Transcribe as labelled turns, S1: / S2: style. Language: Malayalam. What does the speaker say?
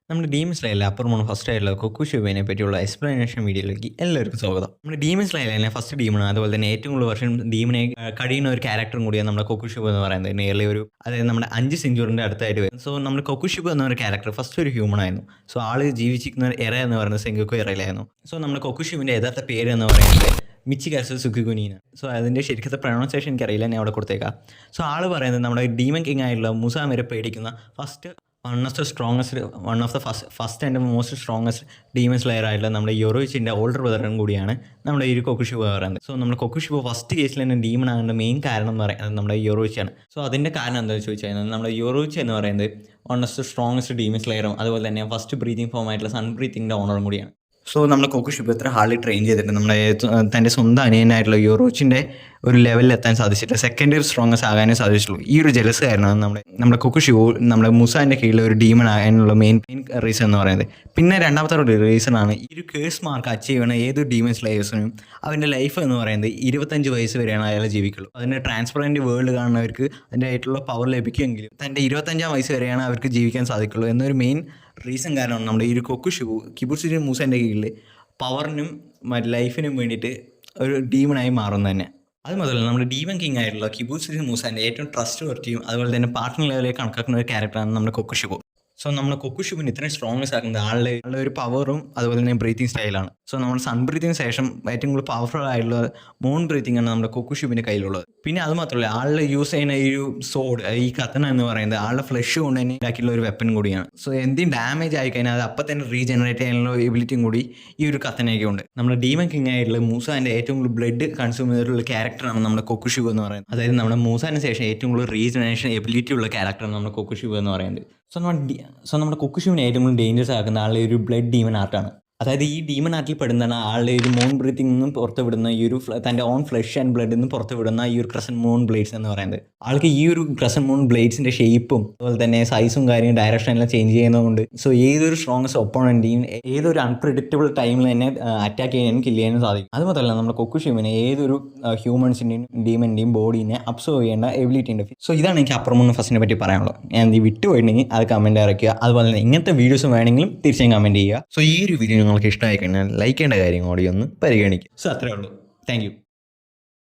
S1: നമ്മുടെ ഡീമൺ സ്ലേയറിലെ അപ്പർ മോൺ ഫസ്റ്റ് ആയിട്ടുള്ള കൊക്കുഷുബിനെ പറ്റിയുള്ള എക്സ്പ്ലനേഷൻ വീഡിയോയിലേക്ക് എല്ലാവർക്കും സ്വാഗതം. നമ്മുടെ ഡീമൺ സ്ലേയറിലെ ഫസ്റ്റ് ഡീമൺ, അതുപോലെ തന്നെ ഏറ്റവും കൂടുതൽ വർഷം ഡീമനെ കഴിയുന്ന ഒരു ക്യാരക്ടറും കൂടിയാണ് നമ്മുടെ കൊക്കുഷുബ് എന്ന് പറയുന്നത്. നിയർലി അതായത് നമ്മുടെ 5 സെഞ്ചുറിൻ്റെ അടുത്തായിട്ട് വരും. സോ നമ്മുടെ കൊക്കുഷുബ് എന്ന ഒരു ക്യാരക്ടർ ഫസ്റ്റ് ഒരു ഹ്യൂമൺ ആയിരുന്നു. സോ ആള് ജീവിച്ചിരിക്കുന്ന എറ എന്ന് പറയുന്നത് സെങ്കോക്കു എറയിലായിരുന്നു. സോ നമ്മുടെ കൊക്കുഷുബിൻ്റെ യഥാർത്ഥ പേര് എന്ന് പറയുന്നത് മിച്ചികാസു സുക്കുകുനീന. സോ അതിൻ്റെ ശരിക്കത്തെ പ്രൊണൗൺസിയേഷൻ എനിക്കറിയില്ല, ഞാൻ അവിടെ കൊടുത്തേക്കാം. സോ ആൾ പറയുന്നത് നമ്മുടെ ഡീമൺ കിങ് ആയിട്ടുള്ള മുസാമിരെ പേടിക്കുന്ന one of the first and most strongest demon slayer ആയിട്ടുള്ള നമ്മുടെ യൊറോയിച്ചിൻ്റെ ഓൾഡർ ബ്രദറും കൂടിയാണ് നമ്മുടെ ഈ ഒരു കൊക്കുഷുബ പറയുന്നത്. സോ നമ്മുടെ കൊക്കുഷുബ ഫസ്റ്റ് കേസിൽ തന്നെ ഡീമൺ ആകുന്ന മെയിൻ കാരണം എന്ന് പറയുന്നത് നമ്മുടെ യൊറോയിച്ചാണ്. സോ അതിൻ്റെ കാരണം എന്താണെന്ന് ചോദിച്ചാൽ നമ്മുടെ യൊറോയിച്ച് എന്ന് പറയുന്നത് one of the strongest demon സ്ലെയറും അതുപോലെ തന്നെ ഫസ്റ്റ് ബ്രീതിങ് ഫോം ആയിട്ടുള്ള സൺ ബ്രീത്തിങ്ങിൻ്റെ ഓണറും കൂടിയാണ്. സോ നമ്മുടെ കൊക്കുഷുബ എത്ര ഹാർഡ്ലി ട്രെയിൻ ചെയ്തിട്ടുണ്ട്. നമ്മുടെ തൻ്റെ സ്വന്തം അനിയനായിട്ടുള്ള യൊറോച്ചിൻ്റെ ഒരു ലെവലിൽ എത്താൻ സാധിച്ചിട്ട് സെക്കൻഡ് സ്ട്രോങ്ങസ്റ്റ് ആകാനേ സാധിച്ചുള്ളൂ. ഈ ഒരു ജലസ് കാരണമാണ് നമ്മുടെ കൊക്കുഷുബ നമ്മുടെ മുസാൻ്റെ കീഴിൽ ഒരു ഡീമൺ ആകാനുള്ള മെയിൻ റീസൺ എന്ന് പറയുന്നത്. പിന്നെ രണ്ടാമത്തെ ഒരു റീസണാണ് ഈ ഒരു കേസ് മാർക്ക് അച്ചീവ് ചെയ്യണ ഏതൊരു ഡീമൺ സ്ലേയേഴ്സിനും അവൻ്റെ ലൈഫ് എന്ന് പറയുന്നത് 25 വയസ്സ് വരെയാണ് അയാൾ ജീവിക്കുള്ളൂ. അതിൻ്റെ ട്രാൻസ്പെറൻറ്റ് വേൾഡ് കാണുന്നവർക്ക് അതിൻ്റെ ആയിട്ടുള്ള പവർ ലഭിക്കുമെങ്കിലും തൻ്റെ 25-ാം വയസ്സ് വരെയാണ് അവർക്ക് ജീവിക്കാൻ സാധിക്കുള്ളൂ എന്നൊരു മെയിൻ റീസൺ കാരണമാണ് നമ്മുടെ ഈ ഒരു കൊക്കുഷുബ കിബുട്സുജി മൂസൻ്റെ കീഴിൽ പവറിനും ലൈഫിനും വേണ്ടിയിട്ട് ഒരു ഡീമണായി മാറുന്നത് തന്നെ. അത് മാത്രമല്ല നമ്മുടെ ഡീമൺ കിങ് ആയിട്ടുള്ള കിബുട്സുജി മൂസൻ്റെ ഏറ്റവും ട്രസ്റ്റ് വർത്തിയും അതുപോലെ തന്നെ പാർട്ട്ണർ ലെവലിലേക്ക് കണക്കാക്കുന്ന ഒരു ക്യാരക്ടറാണ് നമ്മുടെ കൊക്കുഷുബ. സോ നമ്മുടെ കൊക്കുഷുബിന് ഇത്രയും സ്ട്രോങ്നെസ് ആക്കുന്നത് ആളുടെ ഒരു പവറും അതുപോലെ തന്നെ ബ്രീത്തിങ് സ്റ്റൈലാണ്. സോ നമ്മൾ സൺ ബ്രീത്തിങ് ശേഷം ഏറ്റവും കൂടുതൽ പവർഫുൾ ആയിട്ടുള്ള മൂൺ ബ്രീത്തിങ് ആണ് നമ്മുടെ കൊക്കുഷുബിൻ്റെ കയ്യിലുള്ളത്. പിന്നെ അത് മാത്രമല്ല ആളുടെ യൂസ് ചെയ്യുന്ന ഈ ഒരു സോഡ്, ഈ കത്തന എന്ന് പറയുന്നത് ആളുടെ ഫ്ലഷ് കൊണ്ട് തന്നെ ഉണ്ടാക്കിയുള്ള ഒരു വെപ്പൺ കൂടിയാണ്. സോ എന്തെങ്കിലും ഡാമേജ് ആയി കഴിഞ്ഞാൽ അത് അപ്പം തന്നെ റീജനറേറ്റ് ചെയ്യാനുള്ള എബിലിറ്റിയും കൂടി ഈ ഒരു കത്തനയൊക്കെ ഉണ്ട്. നമ്മുടെ ഡീമൺ കിങ് ആയിട്ടുള്ള മൂസാൻ്റെ ഏറ്റവും കൂടുതൽ ബ്ലഡ് കൺസ്യൂം ചെയ്തിട്ടുള്ള ക്യാരക്ടറാണ് നമ്മുടെ കൊക്കുഷുബ എന്ന് പറയുന്നത്. അതായത് നമ്മുടെ മൂസാന് ശേഷം ഏറ്റവും കൂടുതൽ റീജനറേഷൻ എബിലിറ്റി ഉള്ള ക്യാരക്ടറാണ് നമ്മുടെ കൊക്കുഷുബ എന്ന് പറയുന്നത്. സോ നമ്മുടെ കൊക്കുഷുബിനെ ഏറ്റവും കൂടുതൽ ഡേഞ്ചറസ് ആക്കുന്ന ആളുടെ ഒരു ബ്ലഡ് ഡീമൺ ആർട്ടാണ്. അതായത് ഈ ഡീമൺ ആർട്ടിൽ പെടുന്നതാണ് ആളുടെ ഒരു മൂൺ ബ്രീത്തിങ് നിന്നും പുറത്ത് വിടുന്ന ഈ ഒരു തൻ്റെ ഓൺ ഫ്ലഷ് ആൻഡ് ബ്ലഡിൽ നിന്നും പുറത്ത് വിടുന്ന ഈ ഒരു ക്രസൻറ്റ് മൂൺ ബ്ലേഡ്സ് എന്ന് പറയുന്നത്. ആൾക്ക് ഈ ഒരു ക്രസൻറ്റ് മൂൺ ബ്ലേഡ്സിൻ്റെ ഷേപ്പും അതുപോലെ തന്നെ സൈസും കാര്യവും ഡയറക്ഷൻ എല്ലാം ചേഞ്ച് ചെയ്യുന്നതുകൊണ്ട് സോ ഏതൊരു സ്ട്രോങ്സ്റ്റ് ഒപ്പോണൻറ്റെയും ഏതൊരു അൺപ്രിഡിക്റ്റബിൾ ടൈമിൽ തന്നെ അറ്റാക്ക് ചെയ്യാനും കില്ല് ചെയ്യാനും സാധിക്കും. അത് മാത്രമല്ല നമ്മുടെ കൊക്കുഷുബിനെ ഏതൊരു ഹ്യൂമൻസിൻ്റെയും ഡീമൻ്റെയും ബോഡീനെ അബ്സർവ് ചെയ്യേണ്ട എബിലിറ്റി ഉണ്ട്. സോ ഇതാണ് എനിക്ക് അപ്പർ മൂൺ ഫസ്റ്റിനെ പറ്റി പറയാനുള്ളത്. ഞാൻ ഇത് വിട്ടുപോയിട്ടുണ്ടെങ്കിൽ അത് കമൻറ്റ് ഇറക്കുക. അതുപോലെ തന്നെ ഇങ്ങനത്തെ വീഡിയോസും വേണമെങ്കിലും തീർച്ചയായും കമൻറ്റ് ചെയ്യുക. സോ ഈ ഒരു വീഡിയോ നിങ്ങൾക്ക് ഇഷ്ടമായി കഴിഞ്ഞാൽ ലൈക്ക് ചെയ്യേണ്ട കാര്യം കൂടി ഒന്ന് പരിഗണിക്കുക. സോ അത്രേ ഉള്ളൂ. Thank you.